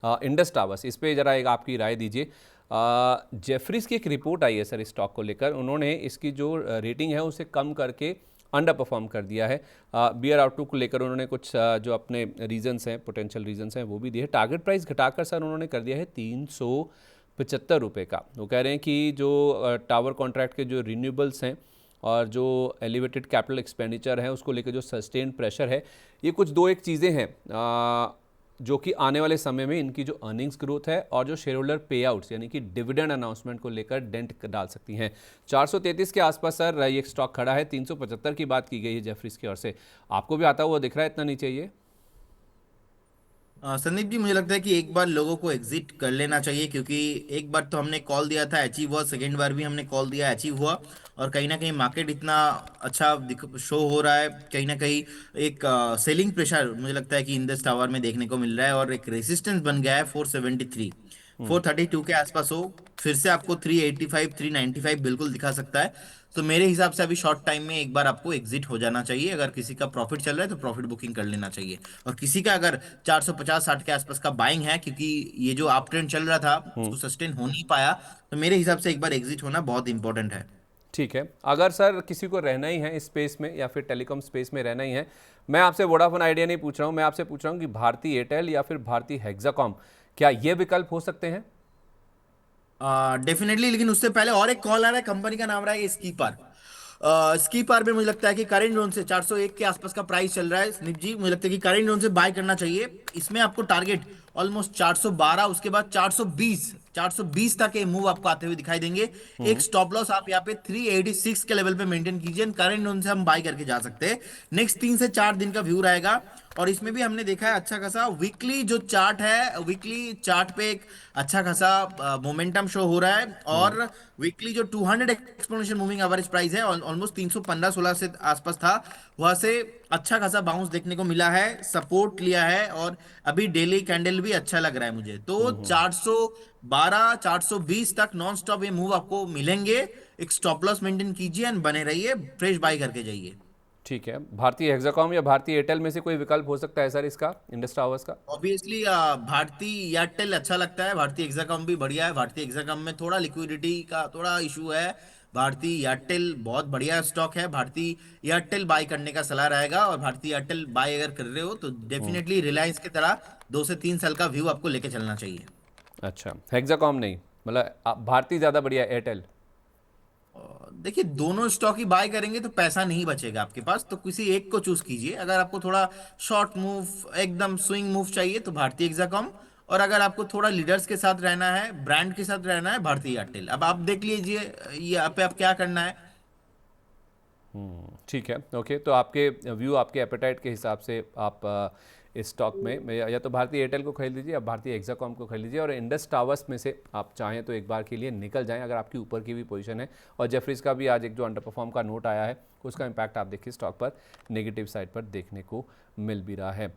Indus towers, इस पे ज़रा एक आपकी राय दीजिए। जेफरीज की एक रिपोर्ट आई है सर इस स्टॉक को लेकर, उन्होंने इसकी जो रेटिंग है उसे कम करके अंडर परफॉर्म कर दिया है। बियर आउटलुक को लेकर उन्होंने कुछ जो अपने रीजंस हैं, पोटेंशियल रीजंस हैं, वो भी दिए। टारगेट प्राइस घटाकर सर उन्होंने कर दिया है 375 रुपये का। वो कह रहे हैं कि जो टावर कॉन्ट्रैक्ट के जो रिन्यूएबल्स हैं और जो एलिवेटेड कैपिटल एक्सपेंडिचर है उसको लेकर जो सस्टेन प्रेशर है, ये कुछ दो एक चीज़ें हैं जो कि आने वाले समय में इनकी जो अर्निंग्स ग्रोथ है और जो शेयर होल्डर पे आउट्स यानी कि डिविडेंड अनाउंसमेंट को लेकर डेंट डाल सकती हैं। 433 के आसपास सर ये स्टॉक खड़ा है। 375 की बात की गई है जेफरीज की ओर से। आपको भी आता हुआ दिख रहा है इतना नीचे ये? संदीप जी, मुझे लगता है कि एक बार लोगों को एग्जिट कर लेना चाहिए, क्योंकि एक बार तो हमने कॉल दिया था, अचीव हुआ। सेकेंड बार भी हमने कॉल दिया, अचीव हुआ। और कहीं ना कहीं मार्केट इतना अच्छा शो हो रहा है, कहीं ना कहीं एक सेलिंग प्रेशर मुझे लगता है कि इंडस टावर में देखने को मिल रहा है, और एक रेसिस्टेंस बन गया है 473, 432 के आसपास हो। फिर से आपको 385, 395 बिल्कुल दिखा सकता है। तो मेरे हिसाब से अभी शॉर्ट टाइम में एक बार आपको एग्जिट हो जाना चाहिए। अगर किसी का प्रॉफिट चल रहा है तो प्रॉफिट बुकिंग कर लेना चाहिए। और किसी का अगर 450-60 के आसपास का बाइंग है, क्योंकि ये जो अप ट्रेंड चल रहा था उसको सस्टेन हो नहीं पाया, तो मेरे हिसाब से एक बार एग्जिट होना बहुत इंपॉर्टेंट है। ठीक है। अगर सर किसी को रहना ही है इस स्पेस में या फिर टेलीकॉम स्पेस में रहना ही है, मैं आपसे वोडाफोन आइडिया नहीं पूछ रहा हूँ, मैं आपसे पूछ रहा हूँ कि भारती एयरटेल या फिर भारती हेक्साकॉम, क्या ये विकल्प हो सकते हैं? डेफिनेटली, लेकिन उससे पहले और एक कॉल आ रहा है। कंपनी का नाम रहा है स्कीपर। स्कीपर में मुझे लगता है कि करेंट जोन से 401 के आसपास का प्राइस चल रहा है स्निप जी। मुझे लगता है कि करेंट जोन से बाय करना चाहिए। इसमें आपको टारगेट ऑलमोस्ट 412, उसके बाद 420, 420 तक ये मूव आपको आते हुए दिखाई देंगे। एक स्टॉप लॉस आप यहाँ पे 386 के लेवल पे मेंटेन कीजिए। करंट जोन से हम बाय करके जा सकते हैं। नेक्स्ट 3 से 4 दिन का व्यू रहेगा। और इसमें भी हमने देखा है अच्छा खासा वीकली जो चार्ट है, वीकली चार्ट पे एक अच्छा खासा मोमेंटम शो हो रहा है। और वीकली जो 200 एक्सपोनेंशियल मूविंग एवरेज प्राइस है, ऑलमोस्ट 315-16 से आसपास था, वहां से अच्छा खासा बाउंस देखने को मिला है, सपोर्ट लिया है। और अभी डेली कैंडल भी अच्छा लग रहा है मुझे तो। 412, 420 तक नॉन स्टॉप ये मूव आपको मिलेंगे। एक स्टॉप लॉस मेंटेन कीजिए एंड बने रहिए, फ्रेश बाय करके जाइए। ठीक है। भारतीय हेक्साकॉम या भारतीय एयरटेल में से कोई विकल्प हो सकता है सर इसका, इंडस टावर्स का? ऑब्वियसली भारती एयरटेल अच्छा लगता है। भारतीय एक्साकॉम भी बढ़िया है। भारतीय एक्साकॉम में थोड़ा लिक्विडिटी का थोड़ा इशू है। भारतीय एयरटेल बहुत बढ़िया स्टॉक है। भारतीय एयरटेल बाय करने का सलाह रहेगा। और भारतीय एयरटेल बाय अगर कर रहे हो तो डेफिनेटली रिलायंस की तरह 2 से 3 साल का व्यू आपको लेके चलना चाहिए। अच्छा, हेक्साकॉम नहीं, मतलब भारतीय ज़्यादा बढ़िया है, एयरटेल? देखिए, दोनों स्टॉक ही बाय करेंगे तो पैसा नहीं बचेगा आपके पास, तो किसी एक को चूज कीजिए। अगर आपको थोड़ा शॉर्ट मूव, एकदम स्विंग मूव चाहिए तो भारतीय एक्साकॉम। और अगर आपको थोड़ा लीडर्स के साथ रहना है, ब्रांड के साथ रहना है, भारतीय एयरटेल। अब आप देख लीजिए ये आप पे आप क्या करना है। ठीक है, ओके। तो आपके व्यू, आपके एपेटाइट के हिसाब से आप इस स्टॉक में या तो भारतीय एयरटेल को खरीद लीजिए या भारतीय एक्साकॉम को खरीद लीजिए, और इंडस टावर्स में से आप चाहें तो एक बार के लिए निकल जाएं अगर आपकी ऊपर की भी पोजीशन है। और जेफरीज का भी आज एक जो अंडर परफॉर्म का नोट आया है, उसका इम्पैक्ट आप देखिए स्टॉक पर नेगेटिव साइड पर देखने को मिल भी रहा है।